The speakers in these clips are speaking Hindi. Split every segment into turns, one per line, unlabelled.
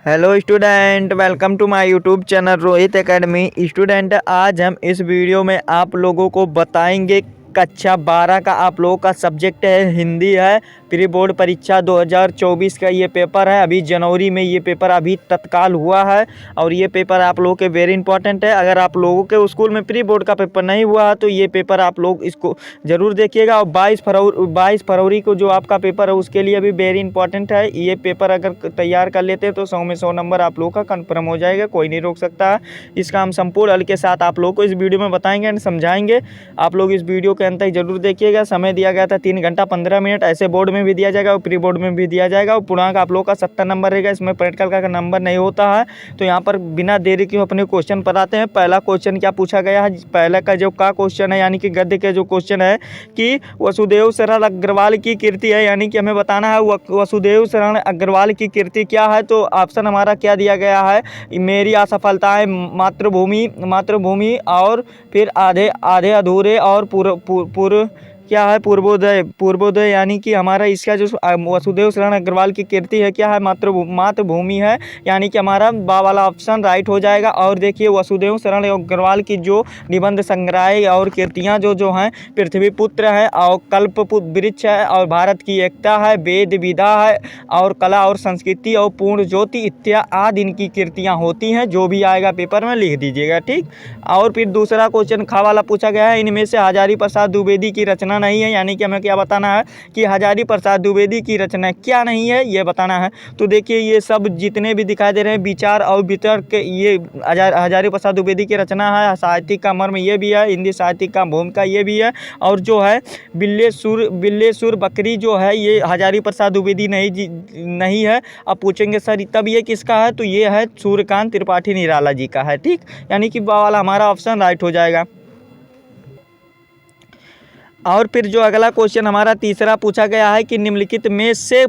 Hello student, welcome to my YouTube channel Rohit academy. Student, आज हम इस वीडियो में आप लोगों को बताएंगे कक्षा 12 का आप लोगों का सब्जेक्ट है हिंदी है। प्री बोर्ड परीक्षा 2024 का ये पेपर है। अभी जनवरी में ये पेपर अभी तत्काल हुआ है और ये पेपर आप लोगों के वेरी इंपॉर्टेंट है। अगर आप लोगों के स्कूल में प्री बोर्ड का पेपर नहीं हुआ है तो ये पेपर आप लोग इसको ज़रूर देखिएगा। और 22 फरवरी को जो आपका पेपर है उसके लिए भी वेरी इंपॉर्टेंट है। ये पेपर अगर तैयार कर लेते हैं तो 100 में 100 नंबर आप लोगों का कन्फर्म हो जाएगा, कोई नहीं रोक सकता। इसका हम संपूर्ण हल के साथ आप लोगों को इस वीडियो में बताएंगे एंड समझाएंगे। आप लोग इस वीडियो के अंत तक जरूर देखिएगा। समय दिया गया था 3 घंटा 15 मिनट। ऐसे बोर्ड में भी दिया जाएगा और प्री बोर्ड में भी दिया जाएगा। और पूर्णांक आप लोगों का 70 नंबर रहेगा। इसमें प्रैक्टिकल का नंबर नहीं होता है। तो यहाँ पर बिना देरी के अपने क्वेश्चन पर आते हैं। पहला क्वेश्चन क्या पूछा गया है, पहले का जो का क्वेश्चन है यानी कि गद्य के जो क्वेश्चन है कि वसुदेव शरण अग्रवाल की कीर्ति है, यानी कि हमें बताना है वसुदेव शरण अग्रवाल की कीर्ति क्या है। तो ऑप्शन हमारा क्या दिया गया है, मेरी असफलताएं, मातृभूमि और फिर आधे आधे अधूरे और पूर्व क्या है, पूर्वोदय यानी कि हमारा इसका जो वसुदेव शरण अग्रवाल की कीर्ति है क्या है, मातृभूमि है, यानी कि हमारा बा वाला ऑप्शन राइट हो जाएगा। और देखिए वसुदेव शरण अग्रवाल की जो निबंध संग्रह और कीर्तियां जो हैं, पृथ्वी पुत्र है और कल्प वृक्ष है और भारत की एकता है, वेद विधा है और कला और संस्कृति और पूर्ण ज्योति इत्यादि आदि इनकी कीर्तियां होती हैं। जो भी आएगा पेपर में लिख दीजिएगा, ठीक। और फिर दूसरा क्वेश्चन खा वाला पूछा गया है, इनमें से हजारी प्रसाद द्विवेदी की रचना नहीं है, यानी कि हमें क्या बताना है कि हजारी प्रसाद द्विवेदी की रचना क्या नहीं है, ये बताना है। तो देखिए ये सब जितने भी दिखाई दे रहे हैं विचार और वितर्क के, ये हजारी प्रसाद द्विवेदी की रचना है। साहित्यिक का मर्म ये भी है, हिंदी साहित्यिक का भूमिका ये भी है। और जो है बिल्लेसुर बकरी जो है ये हजारी प्रसाद द्विवेदी नहीं है। अब पूछेंगे सर तब ये किसका है, तो ये है सूर्यकांत त्रिपाठी निराला जी का है, ठीक। यानी कि वाला हमारा ऑप्शन राइट हो जाएगा। और फिर जो अगला क्वेश्चन हमारा तीसरा पूछा गया है कि निम्नलिखित में से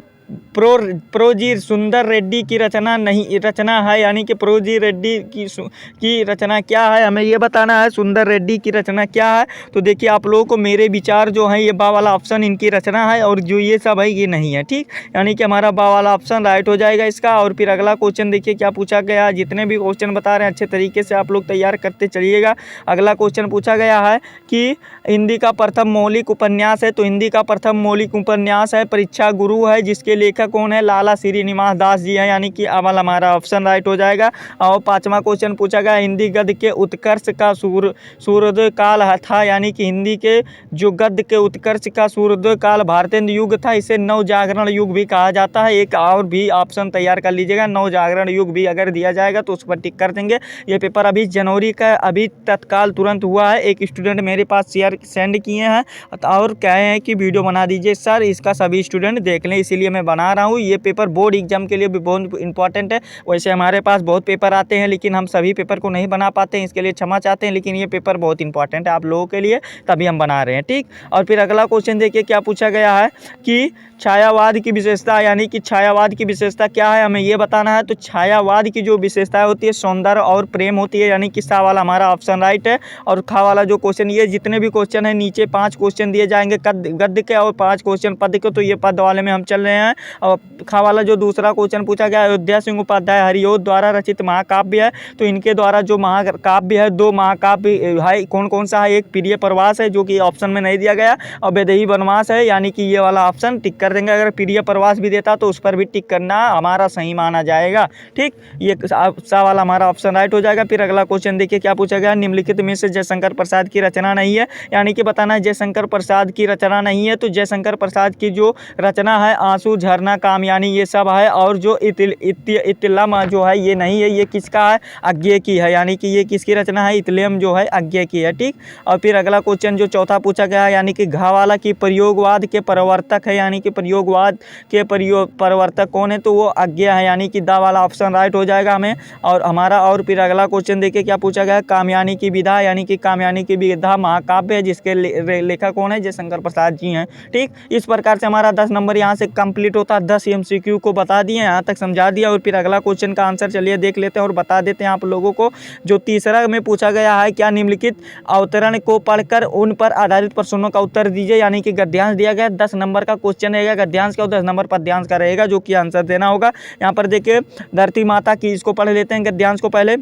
प्रोजी सुंदर रेड्डी की रचना है, यानी कि प्रोजी रेड्डी की रचना क्या है, हमें ये बताना है सुंदर रेड्डी की रचना क्या है। तो देखिए आप लोगों को मेरे विचार जो है ये बा वाला ऑप्शन इनकी रचना है और जो ये सब है ये नहीं है, ठीक। यानी कि हमारा बा वाला ऑप्शन राइट हो जाएगा इसका। और फिर अगला क्वेश्चन देखिए क्या पूछा गया, जितने भी क्वेश्चन बता रहे हैं अच्छे तरीके से आप लोग तैयार करते चलिएगा। अगला क्वेश्चन पूछा गया है कि हिंदी का प्रथम मौलिक उपन्यास है, तो हिंदी का प्रथम मौलिक उपन्यास है परीक्षा गुरु है, जिसके लेखक कौन है, लाला श्रीनिवास दास जी है, यानी कि अवल हमारा ऑप्शन राइट हो जाएगा। और पांचवा क्वेश्चन पूछा गया हिंदी गद्य के उत्कर्ष का सूर्योदय काल था, यानी कि हिंदी के जो गद्य के उत्कर्ष का सूर्योदय काल भारतेंद्र युग था, इसे नव जागरण युग भी कहा जाता है। एक और भी ऑप्शन तैयार कर लीजिएगा, नव जागरण युग भी अगर दिया जाएगा तो उस पर टिक कर देंगे। ये पेपर अभी जनवरी का अभी तत्काल तुरंत हुआ है। एक स्टूडेंट मेरे पास सेंड किए हैं और कहे हैं कि वीडियो बना दीजिए सर, इसका सभी स्टूडेंट देख लें, इसीलिए मैं बना रहा हूँ। ये पेपर बोर्ड एग्जाम के लिए भी बहुत इंपॉर्टेंट है। वैसे हमारे पास बहुत पेपर आते हैं लेकिन हम सभी पेपर को नहीं बना पाते हैं, इसके लिए क्षमा चाहते हैं, लेकिन ये पेपर बहुत इंपॉर्टेंट है आप लोगों के लिए, तभी हम बना रहे हैं, ठीक। और फिर अगला क्वेश्चन देखिए क्या पूछा गया है कि छायावाद की विशेषता, यानी कि छायावाद की विशेषता क्या है, हमें ये बताना है। तो छायावाद की जो विशेषता होती है सौंदर्य और प्रेम होती है, यानी कि सा वाला हमारा ऑप्शन राइट है। और खा वाला जो क्वेश्चन, ये जितने भी क्वेश्चन है नीचे 5 क्वेश्चन दिए जाएंगे गद्य के और 5 क्वेश्चन पद के, तो ये पद वाले में हम चल रहे हैं। और खा वाला जो दूसरा क्वेश्चन पूछा गया, अयोध्या सिंह उपाध्याय हरिओद द्वारा रचित महाकाव्य है, तो इनके द्वारा जो महाकाव्य है 2 महाकाव्य है, कौन कौन सा है, एक प्रिय प्रवास है जो कि ऑप्शन में नहीं दिया गया, और वैदेही वनवास है, यानी कि ये वाला ऑप्शन टिक कर देंगे। अगर प्रिय प्रवास भी देता तो उस पर भी टिक करना हमारा सही माना जाएगा, ठीक। ये सा वाला हमारा ऑप्शन राइट हो जाएगा। फिर अगला क्वेश्चन देखिए क्या पूछा गया, निम्नलिखित में से जयशंकर प्रसाद की रचना नहीं है, यानी कि बताना है जयशंकर प्रसाद की रचना नहीं है। तो जयशंकर प्रसाद की जो रचना है आंसू झरना कामयानी ये सब है, और जो इतिलम जो है ये नहीं है, ये किसका है, अज्ञे की है, यानी कि ये किसकी रचना है, इतिलम जो है अज्ञे की है, ठीक। और फिर अगला क्वेश्चन जो चौथा पूछा गया है, यानी कि घा वाला की प्रयोगवाद के प्रवर्तक है, यानी कि प्रयोगवाद के प्रवर्तक कौन है, तो वो अज्ञे है, यानी कि दा वाला ऑप्शन राइट हो जाएगा हमें। और हमारा और फिर अगला क्वेश्चन देखिए क्या पूछा गया है, कामयानी की विधा, यानी कि कामयानी की विधा महाकाव्य है, जिसके लेखक कौन है, जयशंकर प्रसाद जी हैं, ठीक। इस प्रकार से हमारा 10 नंबर यहाँ से कंप्लीट कंप्लीट होता है। 10 MCQ को बता दिए, यहाँ तक समझा दिया। और फिर अगला क्वेश्चन का आंसर चलिए देख लेते हैं और बता देते हैं आप लोगों को। जो तीसरा में पूछा गया है, क्या निम्नलिखित अवतरण को पढ़कर उन पर आधारित प्रश्नों का उत्तर दीजिए, यानी कि गद्यांश दिया गया 10 नंबर का क्वेश्चन रहेगा गद्यांश का, 10 नंबर पद्यांश का रहेगा, जो कि आंसर देना होगा। यहाँ पर देखिए धरती माता की, इसको पढ़ लेते हैं गद्यांश को पहले,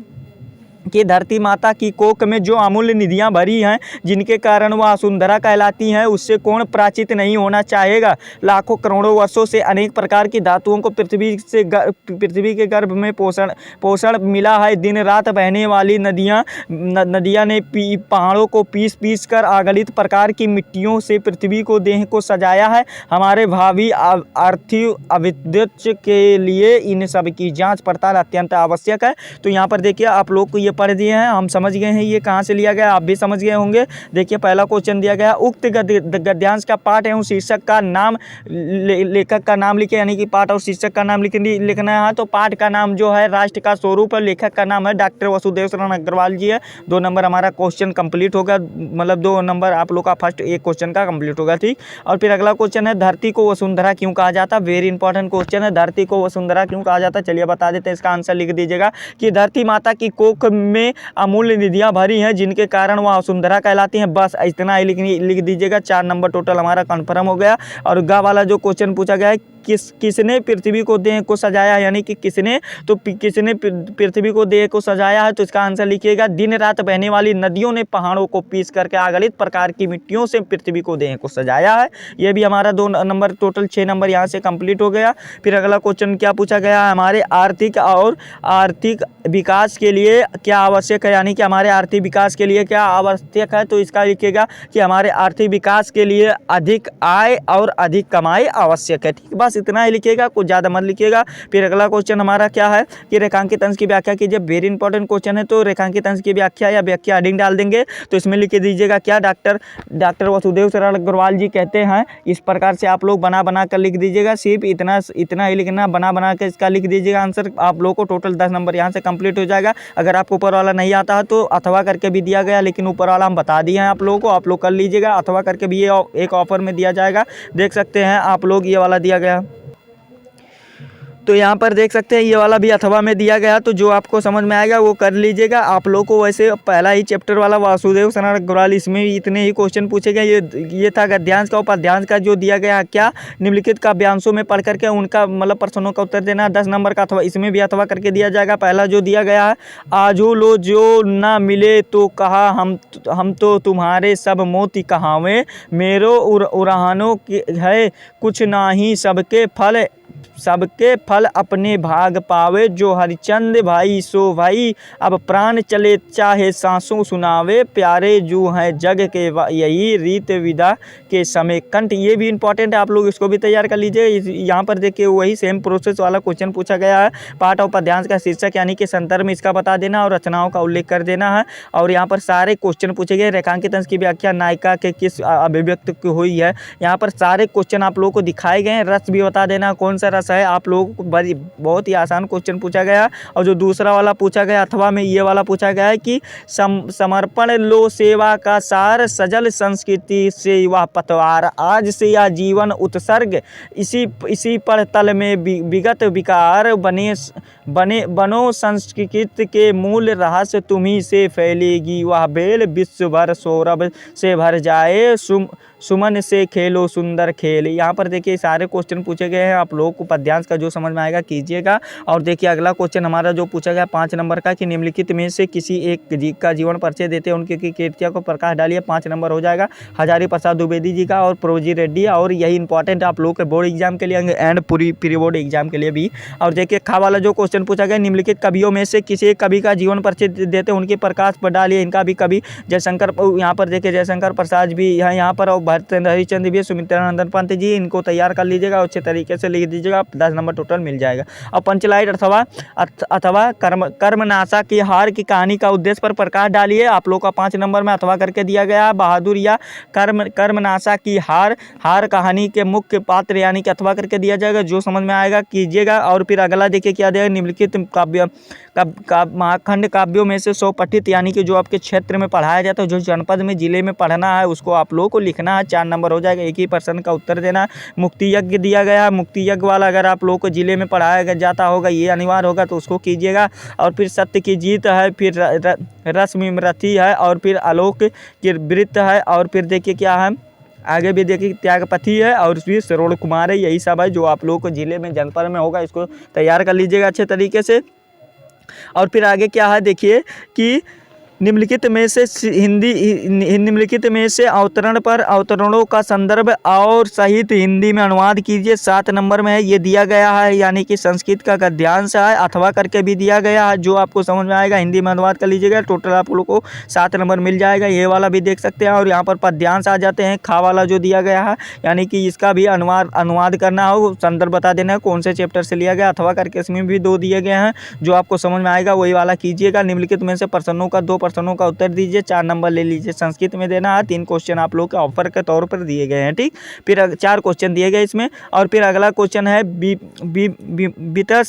कि धरती माता की कोख में जो अमूल्य निधियां भरी हैं, जिनके कारण वह वसुंधरा कहलाती हैं, उससे कौन पराचित नहीं होना चाहेगा। लाखों करोड़ों वर्षों से अनेक प्रकार की धातुओं को पृथ्वी के गर्भ में पोषण मिला है। दिन रात बहने वाली नदियां ने पहाड़ों को पीस कर अगणित प्रकार की मिट्टियों से पृथ्वी को देह को सजाया है। हमारे भावी आर्थिक अभिवृद्धि के लिए इन सब की जाँच पड़ताल अत्यंत आवश्यक है। तो यहाँ पर देखिए आप लोग को ये पढ़ दिए हैं, हम समझ गए हैं ये कहाँ से लिया गया, आप भी समझ गए होंगे। देखिए पहला क्वेश्चन दिया गया, उक्त गद्यांश का पाठ एवं शीर्षक का नाम, लेखक का नाम लिखे, यानी कि पाठ और शीर्षक का नाम लिखना है। तो पाठ का नाम जो है राष्ट्र का स्वरूप है, लेखक का नाम है डॉक्टर वसुदेव शरण अग्रवाल जी है। 2 नंबर हमारा क्वेश्चन कंप्लीट होगा, मतलब 2 नंबर आप लोग का फर्स्ट एक क्वेश्चन का कंप्लीट होगा, ठीक। और फिर अगला क्वेश्चन है, धरती को वसुंधरा क्यों कहा जाता है। वेरी इंपॉर्टेंट क्वेश्चन है, धरती को वसुंधरा क्यों कहा जाता है। चलिए बता देते हैं, इसका आंसर लिख दीजिएगा कि धरती माता की कोख में अमूल्य निधियां भरी हैं, जिनके कारण वह वसुंधरा कहलाती हैं। बस इतना ही लिख दीजिएगा। 4 नंबर टोटल हमारा कन्फर्म हो गया। और गा वाला जो क्वेश्चन पूछा गया है, किसने पृथ्वी को देह को सजाया, यानी कि किसने पृथ्वी को देह को सजाया है। तो इसका आंसर लिखिएगा, दिन रात बहने वाली नदियों ने पहाड़ों को पीस करके अगणित प्रकार की मिट्टियों से पृथ्वी को देह को सजाया है। ये भी हमारा 2 नंबर टोटल 6 नंबर यहाँ से कंप्लीट हो गया। फिर अगला क्वेश्चन क्या पूछा गया है, हमारे आर्थिक विकास के लिए क्या आवश्यक है, यानी कि हमारे आर्थिक विकास के लिए क्या आवश्यक है। तो इसका लिखिएगा कि हमारे आर्थिक विकास के लिए अधिक आय और अधिक कमाई आवश्यक है, ठीक। बस इतना ही लिखिएगा, कुछ ज़्यादा मत लिखिएगा। फिर अगला क्वेश्चन हमारा क्या है कि रेखांकित अंश की व्याख्या कीजिए। वेरी इंपॉर्टेंट क्वेश्चन है। तो रेखांकित अंश की व्याख्या या व्याख्या हेडिंग डाल देंगे, तो इसमें लिख दीजिएगा क्या, डॉक्टर वसुदेव शरण अग्रवाल जी कहते हैं। इस प्रकार से आप लोग बना कर लिख दीजिएगा, सिर्फ इतना ही लिखना, बना के इसका लिख दीजिएगा आंसर। आप लोग को टोटल 10 नंबर यहाँ से कंप्लीट हो जाएगा। अगर आपको ऊपर वाला नहीं आता है तो अथवा करके भी दिया गया, लेकिन ऊपर वाला हम बता दिए हैं आप लोगों को, आप लोग कर लीजिएगा। अथवा करके भी ये एक ऑफर में दिया जाएगा, देख सकते हैं आप लोग, ये वाला दिया गया। तो यहाँ पर देख सकते हैं ये वाला भी अथवा में दिया गया। तो जो आपको समझ में आएगा वो कर लीजिएगा। आप लोग को वैसे पहला ही चैप्टर वाला वासुदेव शरण अग्रवाल, इसमें इतने ही क्वेश्चन पूछे गए। ये था गद्यांश का। पद्यांश का जो दिया गया क्या, निम्नलिखित काव्यांशों में पढ़ करके उनका मतलब प्रश्नों का उत्तर देना, 10 नंबर का अथवा, इसमें भी अथवा करके दिया जाएगा। पहला जो दिया गया है, आजो लो जो ना मिले तो कहा हम तो तुम्हारे सब मोती कहावे, मेरो उराहानों है कुछ नाही, सबके फल अपने भाग पावे, जो हरिचंद भाई सो भाई, अब प्राण चले चाहे सांसों सुनावे, प्यारे जो हैं जग के यही रीत विदा के समय कंठ। ये भी इंपॉर्टेंट है, आप लोग इसको भी तैयार कर लीजिए। यहाँ पर देखिए वही सेम प्रोसेस वाला क्वेश्चन पूछा गया है। पाठ और पद्यांश का शीर्षक यानी कि संदर्भ में इसका बता देना और रचनाओं का उल्लेख कर देना है। और यहाँ पर सारे क्वेश्चन पूछे गए। रेखांकित अंश की व्याख्या नायिका के किस अभिव्यक्त हुई है, यहाँ पर सारे क्वेश्चन आप लोगों को दिखाए गए हैं। रस भी बता देना कौन सा रस है, आप लोगों को बहुत ही आसान क्वेश्चन पूछा गया। और जो दूसरा वाला पूछा गया अथवा में, ये वाला पूछा गया है कि समर्पण लो सेवा का सार, सजल संस्कृति से वह पतवार, आज से यह जीवन उत्सर्ग, इसी पर तल में विगत विकार, बनो संस्कृत के मूल रहस्य, तुम्ही से फैलेगी वह बेल, विश्व भर सौरभ से भर जाए, सुमन से खेलो सुंदर खेल। यहाँ पर देखिए सारे क्वेश्चन पूछे गए हैं। आप लोगों को पद्यांश का जो समझ में आएगा कीजिएगा। और देखिए अगला क्वेश्चन हमारा जो पूछा गया 5 नंबर का, कि निम्नलिखित में से किसी एक का जीवन परिचय देते हैं, उनकी कीर्तियों को प्रकाश डालिए। 5 नंबर हो जाएगा। हजारी प्रसाद द्विवेदी जी का और प्रोजी रेड्डी। और यही इंपॉर्टेंट आप लोगों के बोर्ड एग्जाम के लिए एंड पूरी प्री बोर्ड एग्जाम के लिए भी। और देखिए खा वाला जो क्वेश्चन पूछा गया, निम्नलिखित कवियों में से किसी एक कवि का जीवन परिचय देते हैं, उनके प्रकाश पर डालिए। इनका भी कवि जयशंकर, यहाँ पर देखिए जयशंकर प्रसाद भी है यहाँ पर, और भरत हरिचंद भी, सुमित्रानंदन पंत जी, इनको तैयार कर लीजिएगा, अच्छे तरीके से लिख दीजिएगा, 10 नंबर टोटल मिल जाएगा। और पंचलाइट अथवा कर्मनाशा की हार की कहानी का उद्देश्य पर प्रकाश डालिए। आप लोग का 5 नंबर में अथवा करके दिया गया। बहादुर या कर्मनाशा की हार कहानी के मुख्य पात्र यानी कि अथवा करके दिया जाएगा। जो समझ में आएगा कीजिएगा। और फिर अगला देखिए क्या देगा, निम्नलिखित महाखंड काव्यों में से 100 पठित, यानी कि जो आपके क्षेत्र में पढ़ाया जाता है, जो जनपद में जिले में पढ़ना है उसको आप लोगों को लिखना है। है, 4 नंबर हो जाएगा। एक ही प्रश्न का उत्तर देना है। मुक्ति यज्ञ दिया गया है, मुक्ति यज्ञ वाला अगर आप लोगों को जिले में पढ़ाया जाता होगा, ये अनिवार्य होगा तो उसको कीजिएगा। और फिर सत्य की जीत है, फिर रश्मिरथी है, और फिर आलोक की वृत्त है, और फिर देखिए क्या है आगे भी देखिए त्यागपति है, और फिर श्रवण कुमार है। यही सब है जो आप लोगों को जिले में जनपद में होगा, इसको तैयार कर लीजिएगा अच्छे तरीके से। और फिर आगे क्या है देखिए कि निम्नलिखित में से अवतरण पर अवतरणों का संदर्भ और सहित हिंदी में अनुवाद कीजिए। 7 नंबर में है, ये दिया गया है, यानी कि संस्कृत का गद्यांश है, अथवा करके भी दिया गया है, जो आपको समझ में आएगा हिंदी में अनुवाद कर लीजिएगा। टोटल आप लोग को 7 नंबर मिल जाएगा। ये वाला भी देख सकते हैं। और यहाँ पर पद्यांश आ जाते हैं, खा वाला जो दिया गया है, यानी कि इसका भी अनुवाद करना हो, संदर्भ बता देना है कौन से चैप्टर से लिया गया। अथवा करके इसमें भी 2 दिए गए हैं, जो आपको समझ में आएगा वही वाला कीजिएगा। निम्नलिखित में से प्रश्नों का 2 प्रश्नों का उत्तर दीजिए, 4 नंबर ले लीजिए। संस्कृत में देना है, 3 क्वेश्चन आप लोग के ऑफर के तौर पर दिए गए हैं, ठीक। फिर 4 क्वेश्चन दिए गए इसमें। और फिर अगला क्वेश्चन है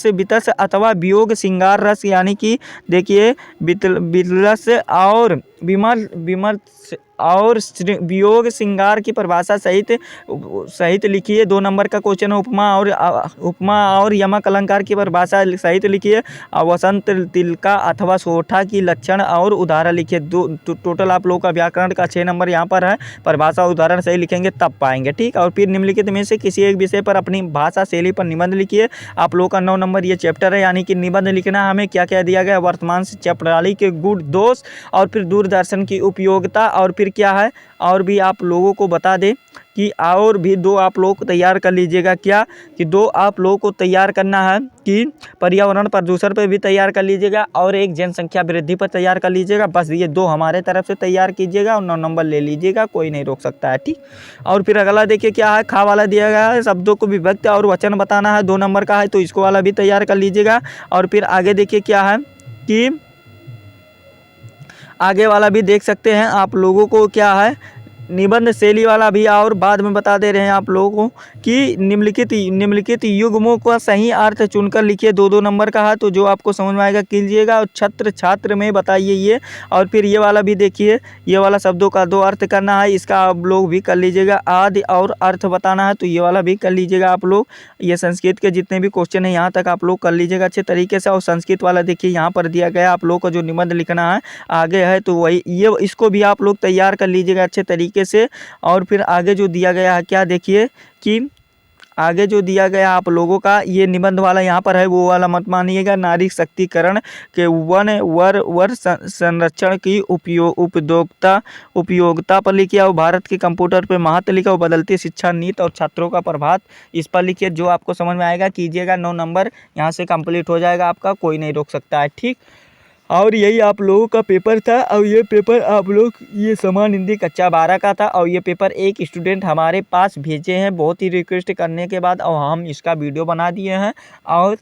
वितस अथवा वियोग श्रृंगार रस, यानी कि देखिए वितरस और विमर्श और वियोग श्रृंगार की परिभाषा सहित लिखिए। 2 नंबर का क्वेश्चन है उपमा और यमक अलंकार की परिभाषा सहित लिखिए। वसंत तिलका अथवा सोठा की लक्षण और उदाहरण लिखिए। टोटल आप लोगों का व्याकरण का 6 नंबर यहाँ पर है। परिभाषा उदाहरण सही लिखेंगे तब पाएंगे, ठीक। और फिर निम्नलिखित में से किसी एक विषय पर अपनी भाषा शैली पर निबंध लिखिए। आप लोगों का 9 नंबर ये चैप्टर है, यानी कि निबंध लिखना हमें क्या क्या दिया गया, वर्तमान शिक्षा प्रणाली के गुण दोष, और फिर दूरदर्शन की उपयोगिता, और फिर क्या है और भी आप लोगों को बता दें कि और भी 2 आप लोग को तैयार कर लीजिएगा। क्या कि 2 आप लोगों को तैयार करना है कि पर्यावरण प्रदूषण पर भी तैयार कर लीजिएगा, और एक जनसंख्या वृद्धि पर तैयार कर लीजिएगा। बस ये 2 हमारे तरफ से तैयार कीजिएगा और 9 नंबर ले लीजिएगा, कोई नहीं रोक सकता है, ठीक। और फिर अगला देखिए क्या है, खा वाला दिया गया है, शब्दों को विभक्ति और वचन बताना है, 2 नंबर का है, तो इसको वाला भी तैयार कर लीजिएगा। और फिर आगे देखिए क्या है कि आगे वाला भी देख सकते हैं आप लोगों को क्या है, निबंध शैली वाला भी और बाद में बता दे रहे हैं आप लोगों को कि निम्नलिखित युग्मों का सही अर्थ चुनकर लिखिए। 2-2 नंबर का है, तो जो आपको समझ में आएगा कीजिएगा। और छात्र में बताइए ये। और फिर ये वाला भी देखिए, ये वाला शब्दों का 2 अर्थ करना है, इसका आप लोग भी कर लीजिएगा। आदि और अर्थ बताना है, तो ये वाला भी कर लीजिएगा आप लोग। ये संस्कृत के जितने भी क्वेश्चन हैं यहाँ तक आप लोग कर लीजिएगा अच्छे तरीके से। और संस्कृत वाला देखिए यहाँ पर दिया गया आप लोग को जो निबंध लिखना है आगे है, तो वही ये इसको भी आप लोग तैयार कर लीजिएगा अच्छे तरीके से। और फिर आगे जो दिया गया है क्या देखिए कि आगे जो दिया गया आप लोगों का ये निबंध वाला यहाँ पर है, वो वाला मत मानिएगा। नारी शक्तिकरण के वर संरक्षण की उपयोगिता पर लिखिए। और भारत के कंप्यूटर पर महत्व लिखा, और बदलती शिक्षा नीति और छात्रों का प्रभाव इस पर लिखिए। जो आपको समझ में आएगा कीजिएगा। 9 नंबर यहाँ से कंप्लीट हो जाएगा आपका, कोई नहीं रोक सकता है, ठीक। और यही आप लोगों का पेपर था। और ये पेपर आप लोग ये समान हिंदी कक्षा 12 का था। और ये पेपर एक स्टूडेंट हमारे पास भेजे हैं बहुत ही रिक्वेस्ट करने के बाद, और हम इसका वीडियो बना दिए हैं। और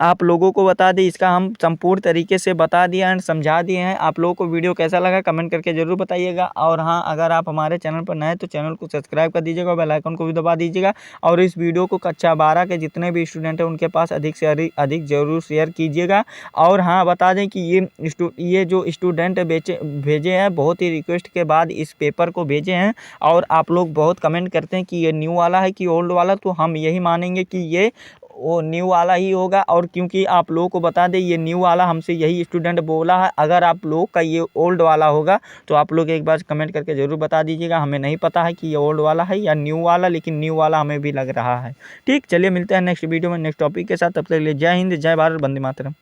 आप लोगों को बता दें, इसका हम संपूर्ण तरीके से बता दिए एंड समझा दिए हैं। आप लोगों को वीडियो कैसा लगा कमेंट करके ज़रूर बताइएगा। और हाँ, अगर आप हमारे चैनल पर नए हैं तो चैनल को सब्सक्राइब कर दीजिएगा, बेल आइकन को भी दबा दीजिएगा। और इस वीडियो को कक्षा 12 के जितने भी स्टूडेंट हैं उनके पास अधिक से अधिक ज़रूर शेयर कीजिएगा। और हाँ, बता दें कि ये जो स्टूडेंट भेजे हैं बहुत ही रिक्वेस्ट के बाद इस पेपर को भेजे हैं। और आप लोग बहुत कमेंट करते हैं कि ये न्यू वाला है कि ओल्ड वाला, तो हम यही मानेंगे कि ये वो न्यू वाला ही होगा। और क्योंकि आप लोगों को बता दें ये न्यू वाला हमसे यही स्टूडेंट बोला है। अगर आप लोग का ये ओल्ड वाला होगा तो आप लोग एक बार कमेंट करके ज़रूर बता दीजिएगा। हमें नहीं पता है कि ये ओल्ड वाला है या न्यू वाला, लेकिन न्यू वाला हमें भी लग रहा है, ठीक। चलिए मिलते हैं नेक्स्ट वीडियो में नेक्स्ट टॉपिक के साथ। तब तक के लिए जय हिंद, जय भारत, वंदे मातरम।